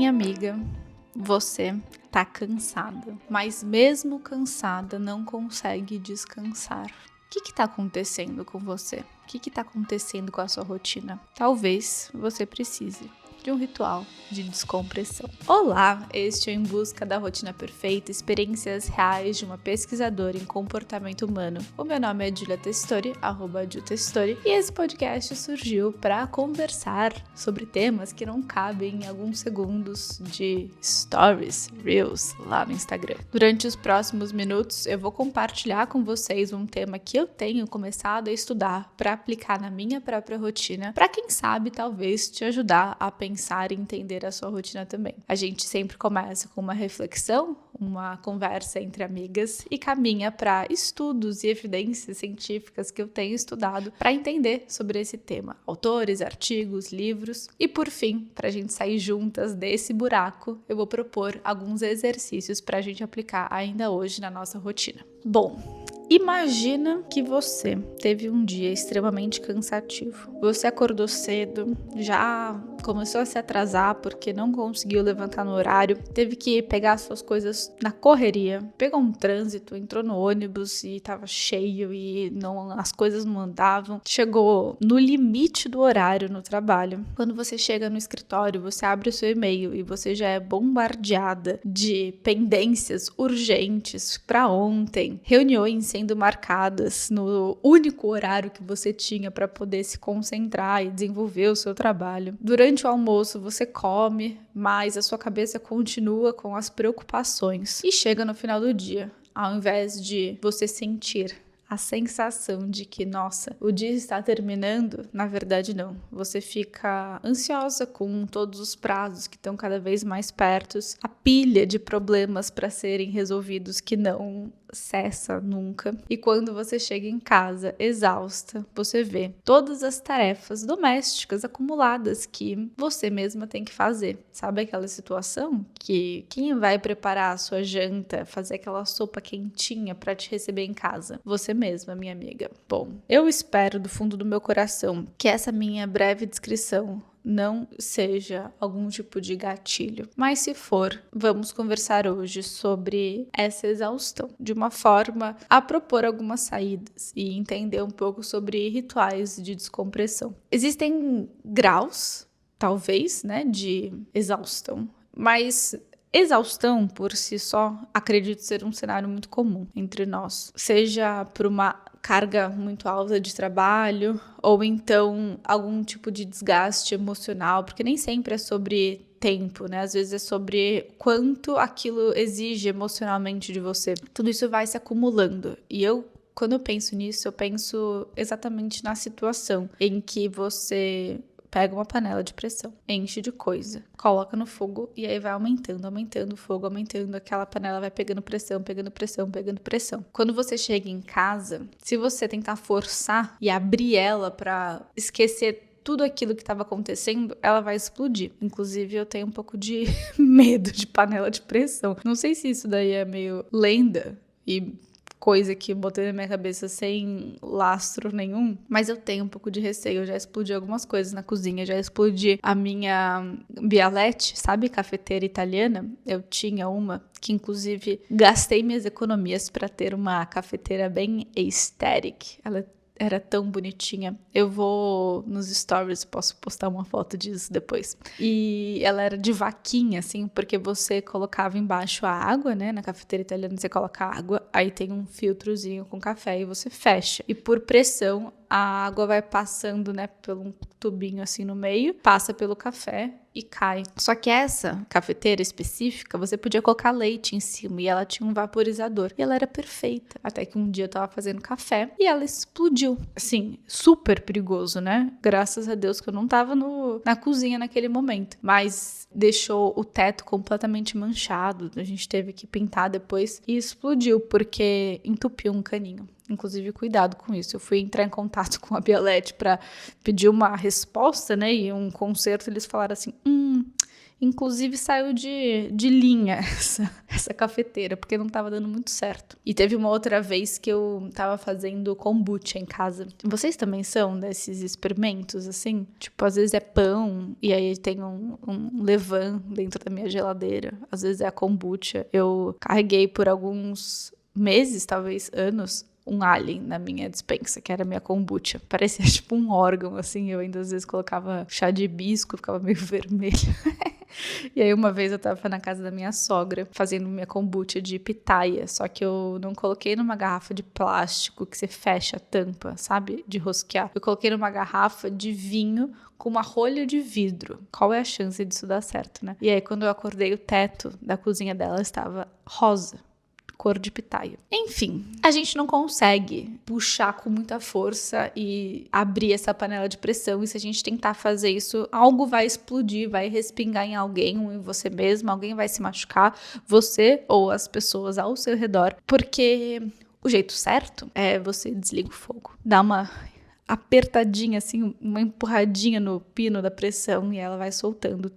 Minha amiga, você tá cansada, mas mesmo cansada não consegue descansar. O que tá acontecendo com você? O que tá acontecendo com a sua rotina? Talvez você precise de um ritual de descompressão. Olá, este é Em Busca da Rotina Perfeita, experiências reais de uma pesquisadora em comportamento humano. O meu nome é Julia Testori, @JuTestori, e esse podcast surgiu para conversar sobre temas que não cabem em alguns segundos de stories, reels lá no Instagram. Durante os próximos minutos, eu vou compartilhar com vocês um tema que eu tenho começado a estudar para aplicar na minha própria rotina, para quem sabe, talvez te ajudar a pensar e entender a sua rotina também. A gente sempre começa com uma reflexão, uma conversa entre amigas e caminha para estudos e evidências científicas que eu tenho estudado para entender sobre esse tema. Autores, artigos, livros e, por fim, para a gente sair juntas desse buraco, eu vou propor alguns exercícios para a gente aplicar ainda hoje na nossa rotina. Bom, imagina que você teve um dia extremamente cansativo. Você acordou cedo, já começou a se atrasar porque não conseguiu levantar no horário, teve que pegar suas coisas na correria, pegou um trânsito, entrou no ônibus e tava cheio e as coisas não andavam. Chegou no limite do horário no trabalho. Quando você chega no escritório, você abre o seu e-mail e você já é bombardeada de pendências urgentes para ontem, reuniões sendo marcadas no único horário que você tinha para poder se concentrar e desenvolver o seu trabalho. Durante o almoço você come, mas a sua cabeça continua com as preocupações. E chega no final do dia, ao invés de você sentir a sensação de que, nossa, o dia está terminando, na verdade não. Você fica ansiosa com todos os prazos que estão cada vez mais perto, a pilha de problemas para serem resolvidos que não cessa nunca. E quando você chega em casa exausta, você vê todas as tarefas domésticas acumuladas que você mesma tem que fazer. Sabe aquela situação que quem vai preparar a sua janta, fazer aquela sopa quentinha para te receber em casa? Você mesma, minha amiga. Bom, eu espero do fundo do meu coração que essa minha breve descrição não seja algum tipo de gatilho. Mas se for, vamos conversar hoje sobre essa exaustão, de uma forma a propor algumas saídas e entender um pouco sobre rituais de descompressão. Existem graus, talvez, né, de exaustão, mas exaustão por si só, acredito ser um cenário muito comum entre nós, seja por uma carga muito alta de trabalho ou então algum tipo de desgaste emocional, porque nem sempre é sobre tempo, né? Às vezes é sobre quanto aquilo exige emocionalmente de você. Tudo isso vai se acumulando e quando eu penso nisso, eu penso exatamente na situação em que você pega uma panela de pressão, enche de coisa, coloca no fogo e aí vai aumentando o fogo, aumentando, aquela panela vai pegando pressão. Quando você chega em casa, se você tentar forçar e abrir ela para esquecer tudo aquilo que estava acontecendo, ela vai explodir. Inclusive, eu tenho um pouco de medo de panela de pressão. Não sei se isso daí é meio lenda e coisa que eu botei na minha cabeça sem lastro nenhum, mas eu tenho um pouco de receio. Eu já explodi algumas coisas na cozinha, já explodi a minha Bialetti, sabe, cafeteira italiana? Eu tinha uma que inclusive gastei minhas economias para ter uma cafeteira bem aesthetic. Ela era tão bonitinha. Eu vou nos stories, posso postar uma foto disso depois. E ela era de vaquinha, assim, porque você colocava embaixo a água, né? Na cafeteira italiana você coloca água, aí tem um filtrozinho com café e você fecha. E por pressão, a água vai passando, né, por um tubinho assim no meio, passa pelo café e cai. Só que essa cafeteira específica, você podia colocar leite em cima e ela tinha um vaporizador. E ela era perfeita. Até que um dia eu tava fazendo café e ela explodiu. Assim, super perigoso, né? Graças a Deus que eu não tava na cozinha naquele momento. Mas deixou o teto completamente manchado. A gente teve que pintar depois e explodiu porque entupiu um caninho. Inclusive, cuidado com isso. Eu fui entrar em contato com a Bialetti para pedir uma resposta, né? E um conserto, eles falaram assim, Inclusive saiu de linha essa cafeteira, porque não tava dando muito certo. E teve uma outra vez que eu tava fazendo kombucha em casa. Vocês também são desses experimentos, assim? Tipo, às vezes é pão e aí tem um levain dentro da minha geladeira. Às vezes é a kombucha. Eu carreguei por alguns meses, talvez anos, um alien na minha despensa, que era a minha kombucha. Parecia tipo um órgão, assim. Eu ainda às vezes colocava chá de hibisco, ficava meio vermelho. E aí uma vez eu tava na casa da minha sogra fazendo minha kombucha de pitaia, só que eu não coloquei numa garrafa de plástico que você fecha a tampa, sabe? De rosquear. Eu coloquei numa garrafa de vinho com uma rolha de vidro. Qual é a chance disso dar certo, né? E aí quando eu acordei, o teto da cozinha dela estava rosa. Cor de pitaia. Enfim, a gente não consegue puxar com muita força e abrir essa panela de pressão, e se a gente tentar fazer isso, algo vai explodir, vai respingar em alguém ou em você mesmo, alguém vai se machucar, você ou as pessoas ao seu redor, porque o jeito certo é você desliga o fogo, dá uma apertadinha assim, uma empurradinha no pino da pressão e ela vai soltando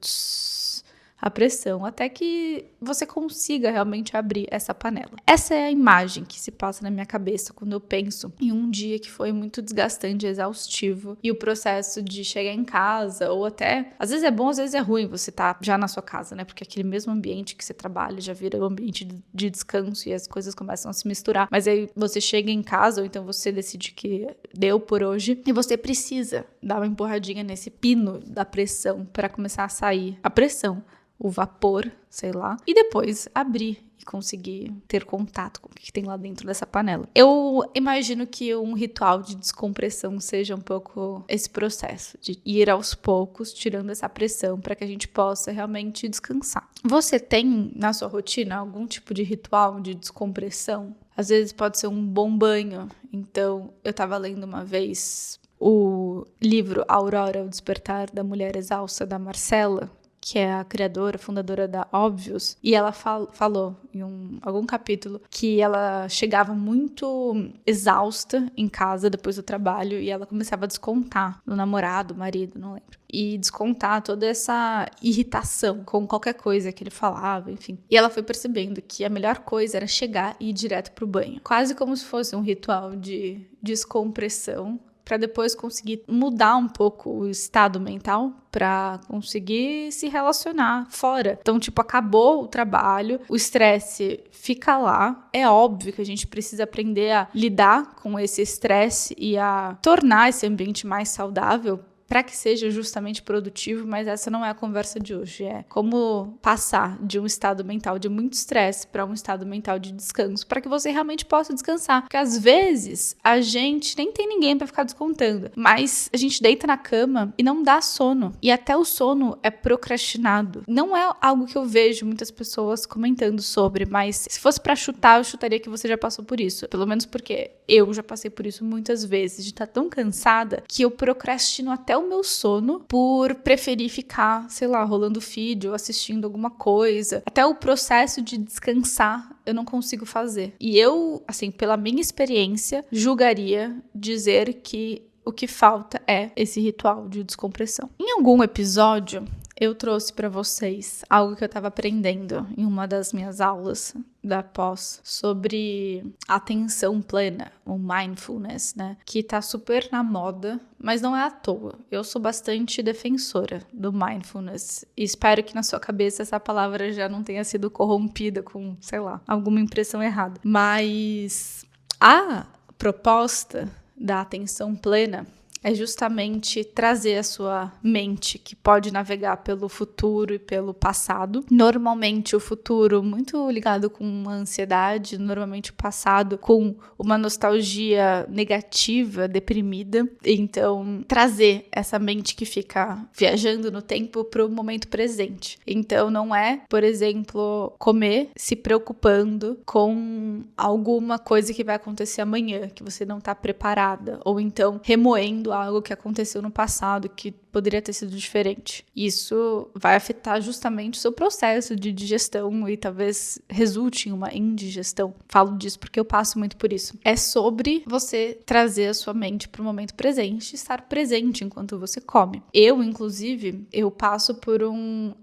a pressão, até que você consiga realmente abrir essa panela. Essa é a imagem que se passa na minha cabeça quando eu penso em um dia que foi muito desgastante, exaustivo, e o processo de chegar em casa, ou até, às vezes é bom, às vezes é ruim você tá já na sua casa, né? Porque aquele mesmo ambiente que você trabalha já vira um ambiente de descanso e as coisas começam a se misturar. Mas aí você chega em casa, ou então você decide que deu por hoje, e você precisa dar uma empurradinha nesse pino da pressão para começar a sair a pressão, o vapor, sei lá, e depois abrir e conseguir ter contato com o que tem lá dentro dessa panela. Eu imagino que um ritual de descompressão seja um pouco esse processo de ir aos poucos tirando essa pressão para que a gente possa realmente descansar. Você tem na sua rotina algum tipo de ritual de descompressão? Às vezes pode ser um bom banho. Então, eu estava lendo uma vez o livro Aurora, o Despertar da Mulher Exausta, da Marcela, que é a criadora, fundadora da Óbvios, e ela falou em algum capítulo que ela chegava muito exausta em casa depois do trabalho e ela começava a descontar no namorado, marido, não lembro. E descontar toda essa irritação com qualquer coisa que ele falava, enfim. E ela foi percebendo que a melhor coisa era chegar e ir direto pro banho. Quase como se fosse um ritual de descompressão, para depois conseguir mudar um pouco o estado mental, para conseguir se relacionar fora. Então, tipo, acabou o trabalho, o estresse fica lá. É óbvio que a gente precisa aprender a lidar com esse estresse e a tornar esse ambiente mais saudável, para que seja justamente produtivo, mas essa não é a conversa de hoje. É como passar de um estado mental de muito estresse para um estado mental de descanso, para que você realmente possa descansar. Porque às vezes a gente nem tem ninguém para ficar descontando, mas a gente deita na cama e não dá sono. E até o sono é procrastinado. Não é algo que eu vejo muitas pessoas comentando sobre, mas se fosse para chutar, eu chutaria que você já passou por isso. Pelo menos porque eu já passei por isso muitas vezes, de estar tão cansada que eu procrastino até o meu sono por preferir ficar, sei lá, rolando feed ou assistindo alguma coisa. Até o processo de descansar eu não consigo fazer. E eu, assim, pela minha experiência, julgaria dizer que o que falta é esse ritual de descompressão. Em algum episódio, eu trouxe para vocês algo que eu estava aprendendo em uma das minhas aulas da pós sobre atenção plena, o mindfulness, né? Que tá super na moda, mas não é à toa. Eu sou bastante defensora do mindfulness e espero que na sua cabeça essa palavra já não tenha sido corrompida com, sei lá, alguma impressão errada. Mas a proposta da atenção plena é justamente trazer a sua mente, que pode navegar pelo futuro e pelo passado. Normalmente o futuro muito ligado com uma ansiedade, normalmente o passado com uma nostalgia negativa, deprimida. Então, trazer essa mente que fica viajando no tempo para o momento presente. Então, não é, por exemplo, comer se preocupando com alguma coisa que vai acontecer amanhã, que você não está preparada. Ou então, remoendo lembrando algo que aconteceu no passado que poderia ter sido diferente. Isso vai afetar justamente o seu processo de digestão e talvez resulte em uma indigestão. Falo disso porque eu passo muito por isso. É sobre você trazer a sua mente para o momento presente e estar presente enquanto você come. Inclusive, eu passo por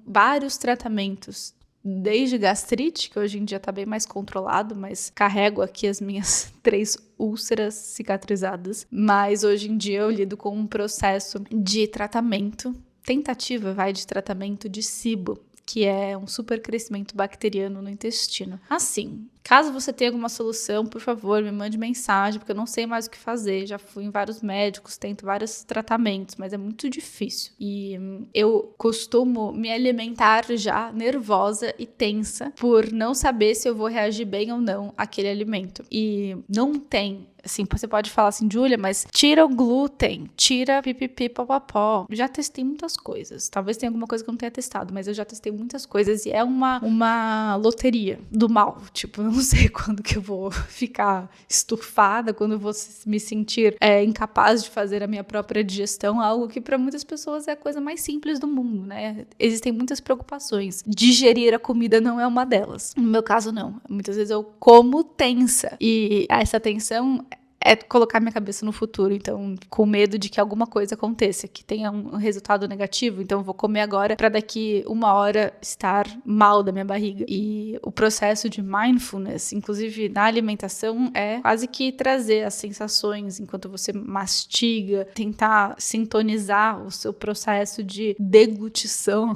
vários tratamentos. Desde gastrite, que hoje em dia tá bem mais controlado, mas carrego aqui as minhas 3 úlceras cicatrizadas. Mas hoje em dia eu lido com um processo de tratamento, tentativa de tratamento de SIBO, que é um supercrescimento bacteriano no intestino. Assim, caso você tenha alguma solução, por favor, me mande mensagem, porque eu não sei mais o que fazer. Já fui em vários médicos, tento vários tratamentos, mas é muito difícil. E eu costumo me alimentar já nervosa e tensa por não saber se eu vou reagir bem ou não àquele alimento. E não tem... Assim, você pode falar assim, Júlia, mas tira o glúten, tira pipipi, popopó. Já testei muitas coisas. Talvez tenha alguma coisa que eu não tenha testado, mas eu já testei muitas coisas e é uma loteria do mal. Tipo, eu não sei quando que eu vou ficar estufada, quando eu vou me sentir incapaz de fazer a minha própria digestão, algo que para muitas pessoas é a coisa mais simples do mundo, né? Existem muitas preocupações. Digerir a comida não é uma delas. No meu caso, não. Muitas vezes eu como tensa. E essa tensão é colocar minha cabeça no futuro, então com medo de que alguma coisa aconteça, que tenha um resultado negativo, então eu vou comer agora para daqui 1 hora estar mal da minha barriga. E o processo de mindfulness, inclusive na alimentação, é quase que trazer as sensações enquanto você mastiga, tentar sintonizar o seu processo de deglutição.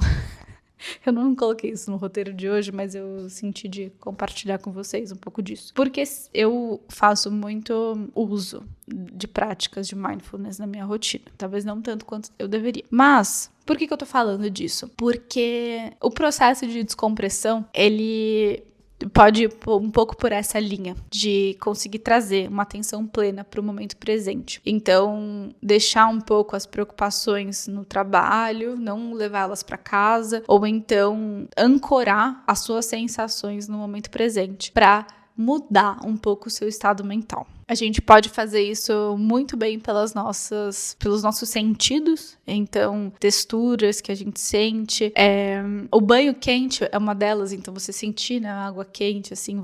Eu não coloquei isso no roteiro de hoje, mas eu senti de compartilhar com vocês um pouco disso. Porque eu faço muito uso de práticas de mindfulness na minha rotina. Talvez não tanto quanto eu deveria. Mas, por que eu tô falando disso? Porque o processo de descompressão, ele pode ir um pouco por essa linha de conseguir trazer uma atenção plena para o momento presente. Então, deixar um pouco as preocupações no trabalho, não levá-las para casa, ou então ancorar as suas sensações no momento presente para mudar um pouco o seu estado mental. A gente pode fazer isso muito bem pelos nossos sentidos, então texturas que a gente sente. O banho quente é uma delas, então você sentir, né, a água quente, assim,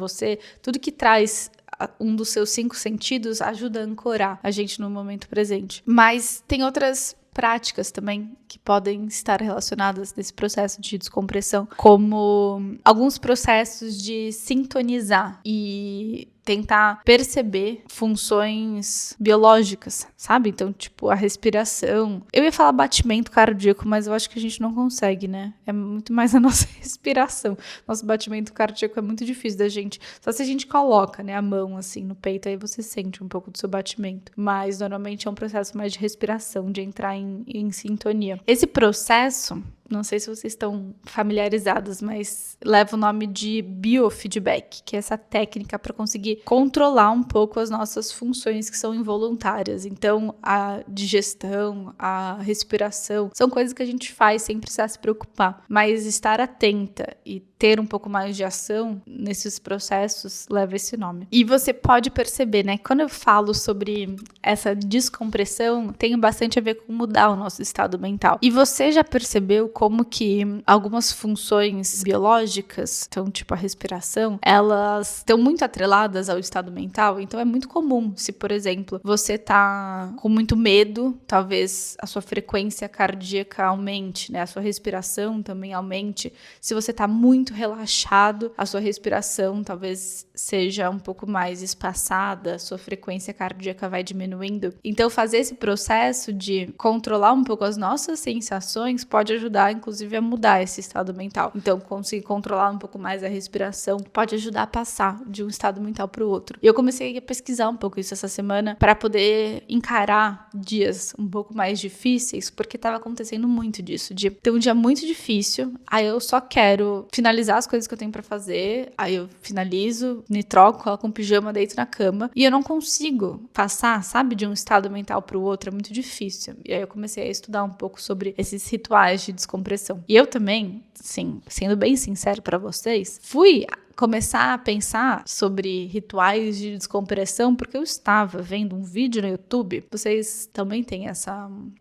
tudo que traz um dos seus 5 sentidos ajuda a ancorar a gente no momento presente. Mas tem outras práticas também que podem estar relacionadas nesse processo de descompressão, como alguns processos de sintonizar e tentar perceber funções biológicas, sabe? Então, tipo, a respiração. Eu ia falar batimento cardíaco, mas eu acho que a gente não consegue, né? É muito mais a nossa respiração. Nosso batimento cardíaco é muito difícil da gente. Só se a gente coloca, né, a mão assim no peito, aí você sente um pouco do seu batimento. Mas normalmente é um processo mais de respiração, de entrar em sintonia. Esse processo, não sei se vocês estão familiarizados, mas leva o nome de biofeedback, que é essa técnica para conseguir controlar um pouco as nossas funções que são involuntárias. Então, a digestão, a respiração, são coisas que a gente faz sem precisar se preocupar. Mas estar atenta e ter um pouco mais de ação nesses processos leva esse nome. E você pode perceber, né? Quando eu falo sobre essa descompressão, tem bastante a ver com mudar o nosso estado mental. E você já percebeu como que algumas funções biológicas, então tipo a respiração, elas estão muito atreladas ao estado mental? Então é muito comum se, por exemplo, você tá com muito medo, talvez a sua frequência cardíaca aumente, né? A sua respiração também aumente. Se você tá muito relaxado, a sua respiração talvez seja um pouco mais espaçada, a sua frequência cardíaca vai diminuindo. Então fazer esse processo de controlar um pouco as nossas sensações pode ajudar, inclusive, a mudar esse estado mental. Então, conseguir controlar um pouco mais a respiração pode ajudar a passar de um estado mental para o outro. E eu comecei a pesquisar um pouco isso essa semana para poder encarar dias um pouco mais difíceis, porque estava acontecendo muito disso, de ter um dia muito difícil, aí eu só quero finalizar as coisas que eu tenho para fazer, aí eu finalizo, me troco, coloco um pijama, deito na cama, e eu não consigo passar, sabe, de um estado mental para o outro, é muito difícil. E aí eu comecei a estudar um pouco sobre esses rituais de descompressão descompressão. E eu também, sim, sendo bem sincero para vocês, fui começar a pensar sobre rituais de descompressão porque eu estava vendo um vídeo no YouTube. Vocês também têm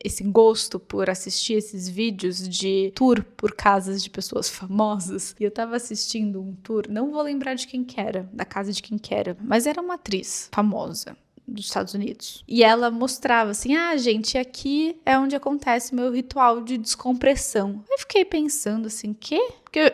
esse gosto por assistir esses vídeos de tour por casas de pessoas famosas. E eu estava assistindo um tour, não vou lembrar de quem que era, da casa de quem que era, mas era uma atriz famosa dos Estados Unidos. E ela mostrava assim, gente, aqui é onde acontece o meu ritual de descompressão. Eu fiquei pensando assim, porque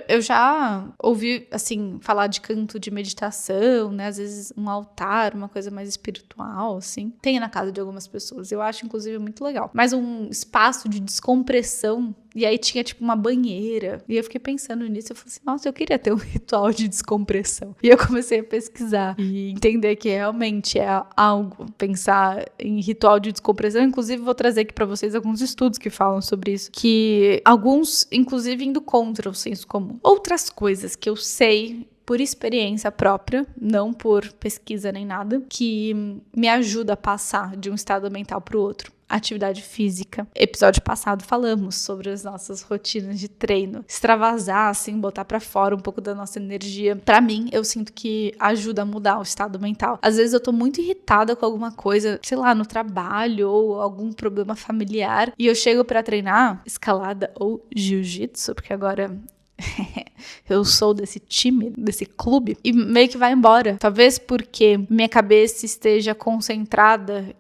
eu já ouvi, assim, falar de canto de meditação, né? Às vezes um altar, uma coisa mais espiritual, assim. Tem na casa de algumas pessoas. Eu acho, inclusive, muito legal. Mas um espaço de descompressão. E aí tinha, tipo, uma banheira. E eu fiquei pensando nisso. Eu falei assim, nossa, eu queria ter um ritual de descompressão. E eu comecei a pesquisar e entender que realmente é algo. Pensar em ritual de descompressão. Inclusive, vou trazer aqui pra vocês alguns estudos que falam sobre isso. Que alguns, inclusive, indo contra o senso comum. Outras coisas que eu sei por experiência própria, não por pesquisa nem nada, que me ajuda a passar de um estado mental para o outro. Atividade física. Episódio passado falamos sobre as nossas rotinas de treino. Extravasar, assim, botar pra fora um pouco da nossa energia. Pra mim, eu sinto que ajuda a mudar o estado mental. Às vezes eu tô muito irritada com alguma coisa, sei lá, no trabalho ou algum problema familiar, e eu chego pra treinar escalada ou jiu-jitsu, porque agora eu sou desse time, desse clube, e meio que vai embora. Talvez porque minha cabeça esteja concentrada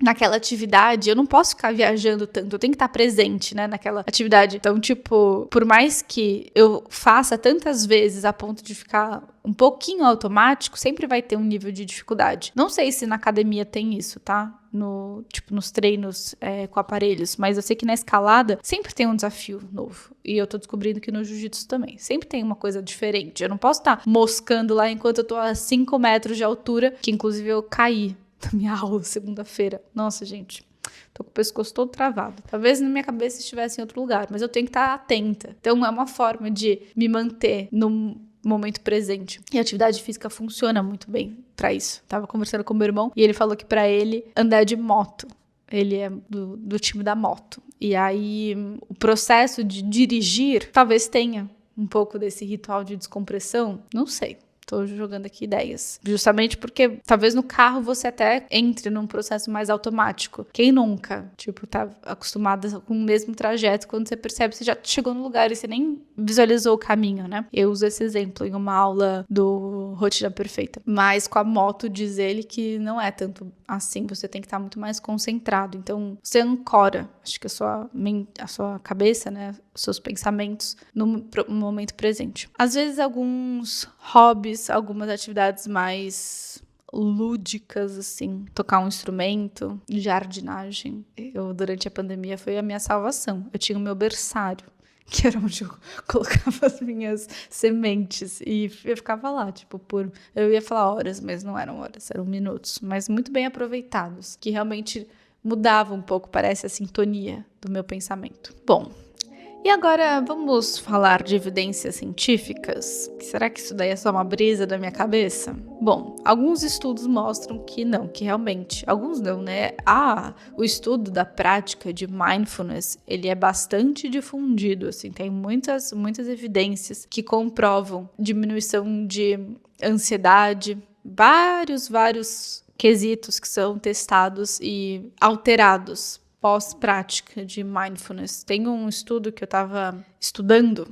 naquela atividade. Eu não posso ficar viajando tanto, eu tenho que estar presente, né, naquela atividade. Então, tipo, por mais que eu faça tantas vezes a ponto de ficar um pouquinho automático, sempre vai ter um nível de dificuldade. Não sei se na academia tem isso, tá? Nos treinos com aparelhos, mas eu sei que na escalada sempre tem um desafio novo. E eu tô descobrindo que no jiu-jitsu também. Sempre tem uma coisa diferente. Eu não posso estar moscando lá enquanto eu tô a 5 metros de altura, que inclusive eu caí na minha aula segunda-feira. Nossa, gente. Tô com o pescoço todo travado. Talvez na minha cabeça estivesse em outro lugar, mas eu tenho que estar atenta. Então é uma forma de me manter no momento presente. E a atividade física funciona muito bem pra isso. Tava conversando com meu irmão e ele falou que pra ele andar de moto. Ele é do time da moto. E aí o processo de dirigir talvez tenha um pouco desse ritual de descompressão. Não sei. Tô jogando aqui ideias. Justamente porque talvez no carro você até entre num processo mais automático. Quem nunca, tipo, tá acostumada com o mesmo trajeto, quando você percebe, você já chegou no lugar e você nem visualizou o caminho, né? Eu uso esse exemplo em uma aula do Rotina Perfeita. Mas com a moto diz ele que não é tanto assim, você tem que estar muito mais concentrado. Então, você ancora, acho que a sua cabeça, né? Os seus pensamentos no momento presente. Às vezes, alguns hobbies, algumas atividades mais lúdicas, assim, tocar um instrumento, jardinagem. Durante a pandemia, foi a minha salvação. Eu tinha o meu berçário, que era onde eu colocava as minhas sementes, e eu ficava lá, tipo, eu ia falar horas, mas não eram horas, eram minutos, mas muito bem aproveitados, que realmente mudava um pouco, parece, a sintonia do meu pensamento. Bom, e agora vamos falar de evidências científicas? Será que isso daí é só uma brisa da minha cabeça? Bom, alguns estudos mostram que não, que realmente, alguns não, né? O estudo da prática de mindfulness, ele é bastante difundido, assim, tem muitas evidências que comprovam diminuição de ansiedade, vários quesitos que são testados e alterados pós-prática de mindfulness. Tem um estudo que eu estava estudando,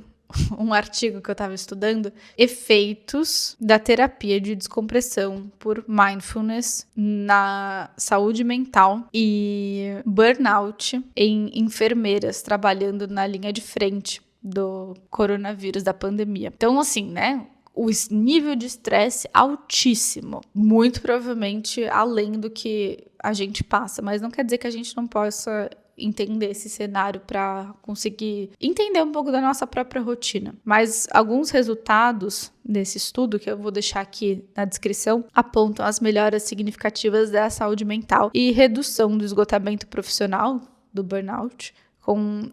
um artigo que eu estava estudando, efeitos da terapia de descompressão por mindfulness na saúde mental e burnout em enfermeiras trabalhando na linha de frente do coronavírus, da pandemia. Então, assim, né? O nível de estresse altíssimo, muito provavelmente além do que a gente passa, mas não quer dizer que a gente não possa entender esse cenário para conseguir entender um pouco da nossa própria rotina. Mas alguns resultados desse estudo, que eu vou deixar aqui na descrição, apontam as melhoras significativas da saúde mental e redução do esgotamento profissional, do burnout, com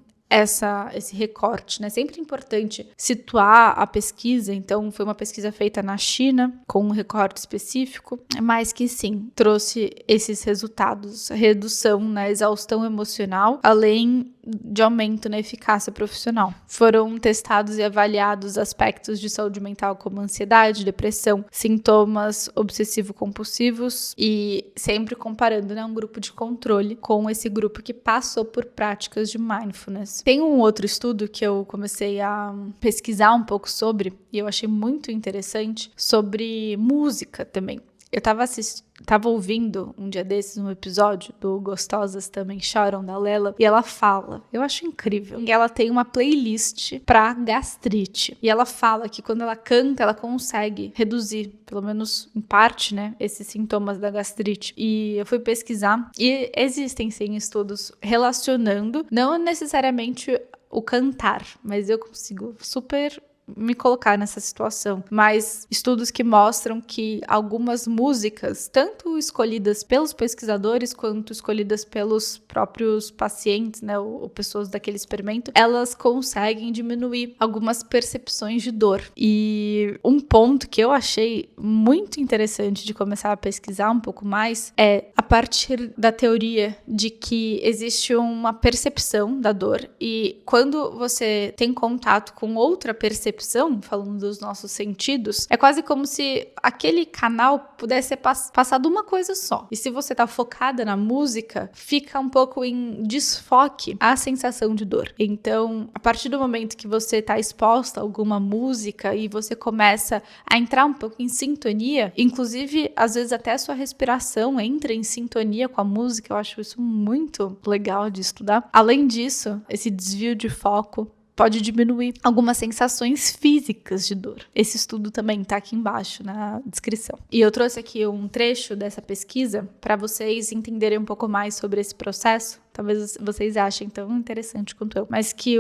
esse recorte, né? Sempre importante situar a pesquisa. Então, foi uma pesquisa feita na China com um recorte específico, mas que sim, trouxe esses resultados, redução na exaustão emocional, além de aumento na eficácia profissional. Foram testados e avaliados aspectos de saúde mental como ansiedade, depressão, sintomas obsessivo-compulsivos e sempre comparando, né, um grupo de controle com esse grupo que passou por práticas de mindfulness. Tem um outro estudo que eu comecei a pesquisar um pouco sobre e eu achei muito interessante sobre música também. Eu tava ouvindo um dia desses um episódio do Gostosas Também Choram, da Lela, e ela fala, eu acho incrível, e ela tem uma playlist pra gastrite, e ela fala que quando ela canta, ela consegue reduzir, pelo menos em parte, né, esses sintomas da gastrite. E eu fui pesquisar, e existem sim estudos relacionando, não necessariamente o cantar, mas eu consigo super me colocar nessa situação, mas estudos que mostram que algumas músicas, tanto escolhidas pelos pesquisadores quanto escolhidas pelos próprios pacientes, né, ou pessoas daquele experimento, elas conseguem diminuir algumas percepções de dor. E um ponto que eu achei muito interessante de começar a pesquisar um pouco mais é a partir da teoria de que existe uma percepção da dor e quando você tem contato com outra percepção, falando dos nossos sentidos, é quase como se aquele canal pudesse ser passado uma coisa só. E se você tá focada na música, fica um pouco em desfoque a sensação de dor. Então, a partir do momento que você tá exposta a alguma música e você começa a entrar um pouco em sintonia, inclusive, às vezes até a sua respiração entra em sintonia com a música, eu acho isso muito legal de estudar. Além disso, esse desvio de foco pode diminuir algumas sensações físicas de dor. Esse estudo também tá aqui embaixo na descrição. E eu trouxe aqui um trecho dessa pesquisa para vocês entenderem um pouco mais sobre esse processo. Talvez vocês achem tão interessante quanto eu. Mas que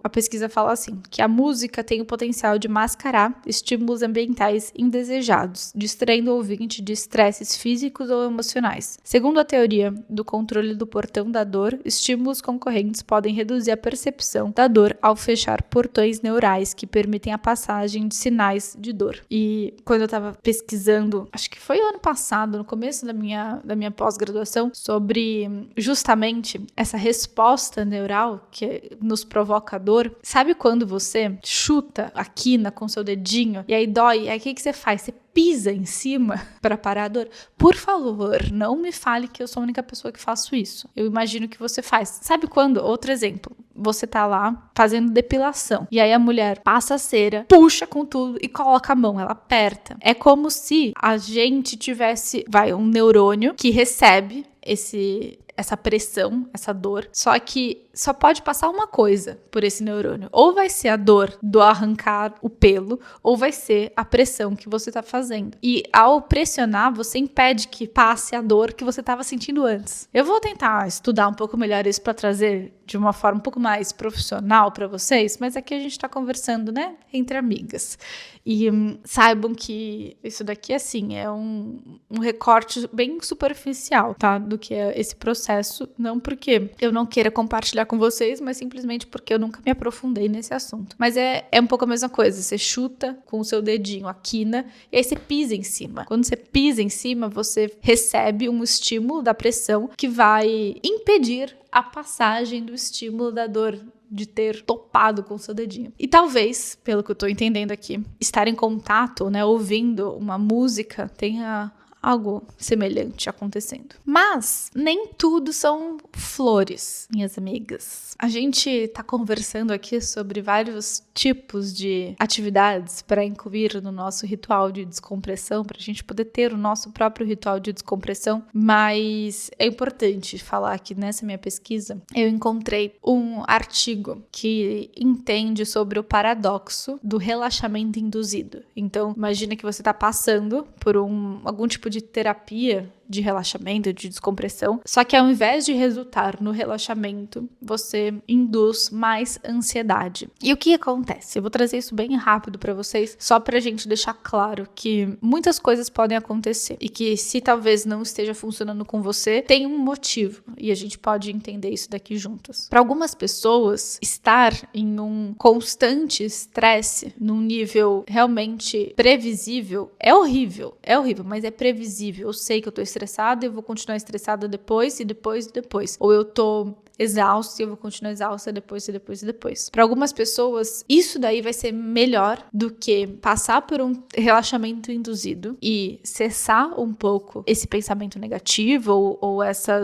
a pesquisa fala assim, que a música tem o potencial de mascarar estímulos ambientais indesejados, distraindo o ouvinte de estresses físicos ou emocionais. Segundo a teoria do controle do portão da dor, estímulos concorrentes podem reduzir a percepção da dor ao fechar portões neurais que permitem a passagem de sinais de dor. E quando eu tava pesquisando, acho que foi o ano passado, no começo da minha pós-graduação, sobre justamente essa resposta neural que nos provoca dor. Sabe quando você chuta a quina com seu dedinho e aí dói? E aí o que você faz? Você pisa em cima para parar a dor? Por favor, não me fale que eu sou a única pessoa que faço isso. Eu imagino que você faz. Sabe quando? Outro exemplo. Você tá lá fazendo depilação e aí a mulher passa a cera, puxa com tudo e coloca a mão, ela aperta. É como se a gente tivesse, um neurônio que recebe essa pressão, essa dor, só que só pode passar uma coisa por esse neurônio. Ou vai ser a dor do arrancar o pelo, ou vai ser a pressão que você tá fazendo. E ao pressionar, você impede que passe a dor que você estava sentindo antes. Eu vou tentar estudar um pouco melhor isso para trazer de uma forma um pouco mais profissional para vocês, mas aqui a gente tá conversando, né, entre amigas. E saibam que isso daqui, assim, é um recorte bem superficial, tá, do que é esse processo. Não porque eu não queira compartilhar com vocês, mas simplesmente porque eu nunca me aprofundei nesse assunto. Mas é um pouco a mesma coisa. Você chuta com o seu dedinho a quina e aí você pisa em cima. Quando você pisa em cima, você recebe um estímulo da pressão que vai impedir a passagem do estímulo da dor de ter topado com o seu dedinho. E talvez, pelo que eu tô entendendo aqui, estar em contato, né, ouvindo uma música tenha algo semelhante acontecendo. Mas nem tudo são flores, minhas amigas. A gente tá conversando aqui sobre vários tipos de atividades para incluir no nosso ritual de descompressão, para a gente poder ter o nosso próprio ritual de descompressão, mas é importante falar que nessa minha pesquisa eu encontrei um artigo que entende sobre o paradoxo do relaxamento induzido. Então, imagina que você tá passando por algum tipo de terapia de relaxamento, de descompressão, só que ao invés de resultar no relaxamento, você induz mais ansiedade. E o que acontece? Eu vou trazer isso bem rápido para vocês, só pra gente deixar claro que muitas coisas podem acontecer e que se talvez não esteja funcionando com você, tem um motivo e a gente pode entender isso daqui juntas. Para algumas pessoas, estar em um constante estresse, num nível realmente previsível, é horrível, mas é previsível. Eu sei que eu tô estressada, estressada e eu vou continuar estressada depois, e depois, e depois. Ou eu tô exausta e eu vou continuar exausta depois, e depois, e depois. Para algumas pessoas, isso daí vai ser melhor do que passar por um relaxamento induzido e cessar um pouco esse pensamento negativo ou essa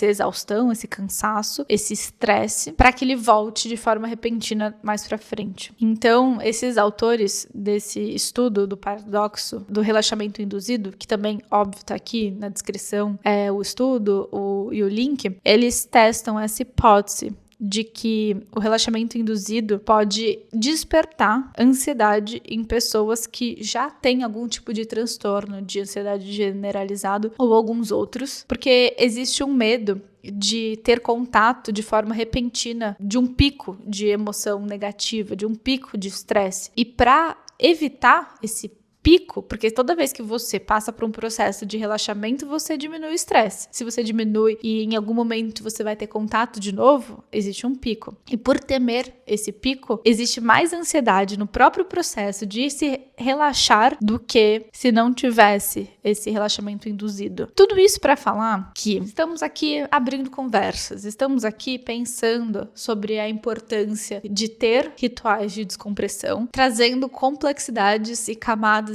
exaustão, esse cansaço, esse estresse, para que ele volte de forma repentina mais para frente. Então, esses autores desse estudo do paradoxo do relaxamento induzido, que também, óbvio, tá aqui na descrição, o estudo e o link, eles testam essa hipótese de que o relaxamento induzido pode despertar ansiedade em pessoas que já têm algum tipo de transtorno de ansiedade generalizado ou alguns outros, porque existe um medo de ter contato de forma repentina de um pico de emoção negativa, de um pico de estresse. E para evitar esse pico, porque toda vez que você passa por um processo de relaxamento, você diminui o estresse. Se você diminui e em algum momento você vai ter contato de novo, existe um pico. E por temer esse pico, existe mais ansiedade no próprio processo de se relaxar do que se não tivesse esse relaxamento induzido. Tudo isso para falar que estamos aqui abrindo conversas, estamos aqui pensando sobre a importância de ter rituais de descompressão, trazendo complexidades e camadas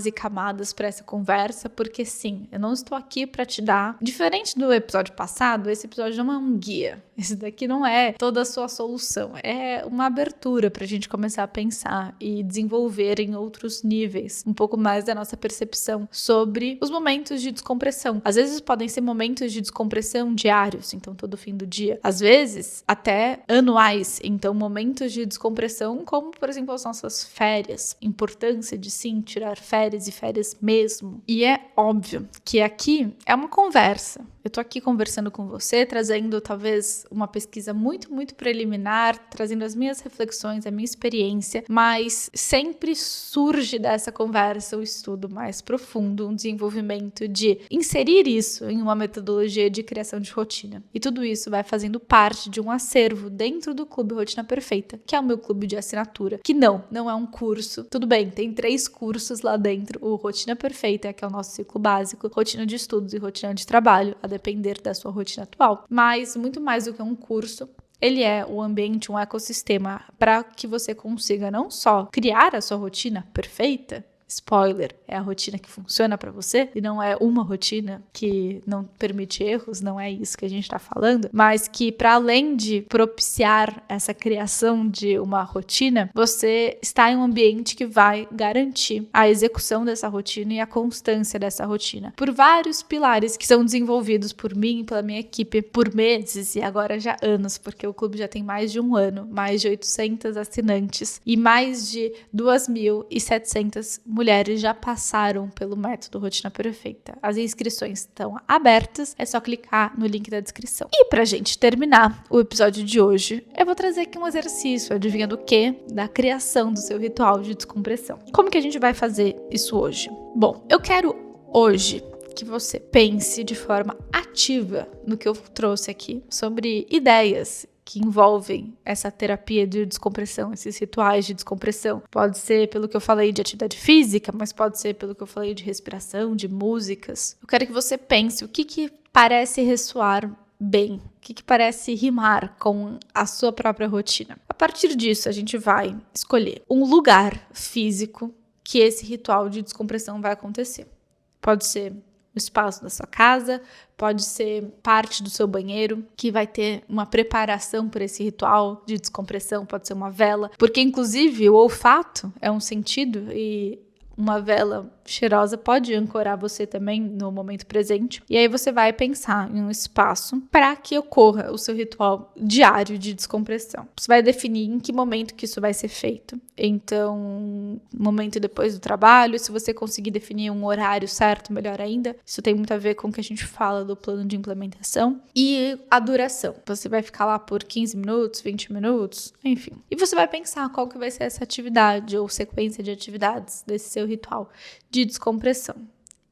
para essa conversa, porque sim, eu não estou aqui para te dar, diferente do episódio passado, esse episódio não é um guia, esse daqui não é toda a sua solução, é uma abertura para a gente começar a pensar e desenvolver em outros níveis um pouco mais da nossa percepção sobre os momentos de descompressão. Às vezes podem ser momentos de descompressão diários, então todo fim do dia, às vezes até anuais, então momentos de descompressão como, por exemplo, as nossas férias, importância de sim tirar férias e férias mesmo. E é óbvio que aqui é uma conversa. Eu tô aqui conversando com você, trazendo talvez uma pesquisa muito, muito preliminar, trazendo as minhas reflexões, a minha experiência, mas sempre surge dessa conversa o estudo mais profundo, um desenvolvimento de inserir isso em uma metodologia de criação de rotina. E tudo isso vai fazendo parte de um acervo dentro do Clube Rotina Perfeita, que é o meu clube de assinatura, que não é um curso. Tudo bem, tem 3 cursos lá dentro, o Rotina Perfeita, que é o nosso ciclo básico, rotina de estudos e rotina de trabalho, a depender da sua rotina atual. Mas muito mais do que um curso, ele é o ambiente, um ecossistema para que você consiga não só criar a sua rotina perfeita, spoiler, é a rotina que funciona para você e não é uma rotina que não permite erros, não é isso que a gente está falando, mas que para além de propiciar essa criação de uma rotina, você está em um ambiente que vai garantir a execução dessa rotina e a constância dessa rotina por vários pilares que são desenvolvidos por mim e pela minha equipe por meses e agora já anos, porque o clube já tem mais de 1 ano, mais de 800 assinantes e mais de 2.700 mulheres já passaram pelo método Rotina Perfeita. As inscrições estão abertas, é só clicar no link da descrição. E pra gente terminar o episódio de hoje, eu vou trazer aqui um exercício, adivinha do quê? Da criação do seu ritual de descompressão. Como que a gente vai fazer isso hoje? Bom, eu quero hoje que você pense de forma ativa no que eu trouxe aqui sobre ideias que envolvem essa terapia de descompressão, esses rituais de descompressão. Pode ser pelo que eu falei de atividade física, mas pode ser pelo que eu falei de respiração, de músicas. Eu quero que você pense o que parece ressoar bem, o que parece rimar com a sua própria rotina. A partir disso, a gente vai escolher um lugar físico que esse ritual de descompressão vai acontecer. Pode ser o espaço da sua casa, pode ser parte do seu banheiro, que vai ter uma preparação para esse ritual de descompressão, pode ser uma vela, porque inclusive o olfato é um sentido e uma vela cheirosa pode ancorar você também no momento presente. E aí você vai pensar em um espaço para que ocorra o seu ritual diário de descompressão. Você vai definir em que momento que isso vai ser feito. Então, momento depois do trabalho, se você conseguir definir um horário certo, melhor ainda. Isso tem muito a ver com o que a gente fala do plano de implementação. E a duração. Você vai ficar lá por 15 minutos, 20 minutos, enfim. E você vai pensar qual que vai ser essa atividade ou sequência de atividades desse seu ritual de descompressão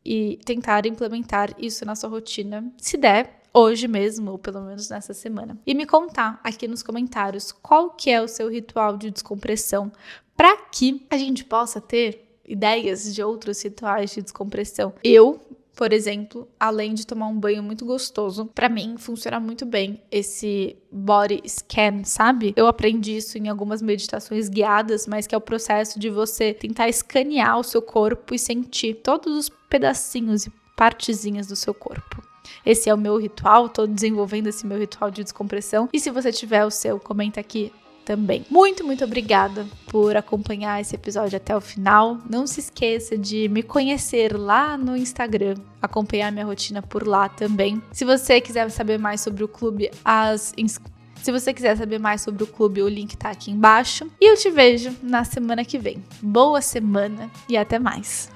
e tentar implementar isso na sua rotina, se der, hoje mesmo, ou pelo menos nessa semana. E me contar aqui nos comentários qual que é o seu ritual de descompressão para que a gente possa ter ideias de outros rituais de descompressão. Eu Por exemplo, além de tomar um banho muito gostoso, pra mim funciona muito bem esse body scan, sabe? Eu aprendi isso em algumas meditações guiadas, mas que é o processo de você tentar escanear o seu corpo e sentir todos os pedacinhos e partezinhas do seu corpo. Esse é o meu ritual, tô desenvolvendo esse meu ritual de descompressão. E se você tiver o seu, comenta aqui também. Muito, muito obrigada por acompanhar esse episódio até o final. Não se esqueça de me conhecer lá no Instagram, acompanhar minha rotina por lá também. Se você quiser saber mais sobre o clube, o link tá aqui embaixo. E eu te vejo na semana que vem. Boa semana e até mais!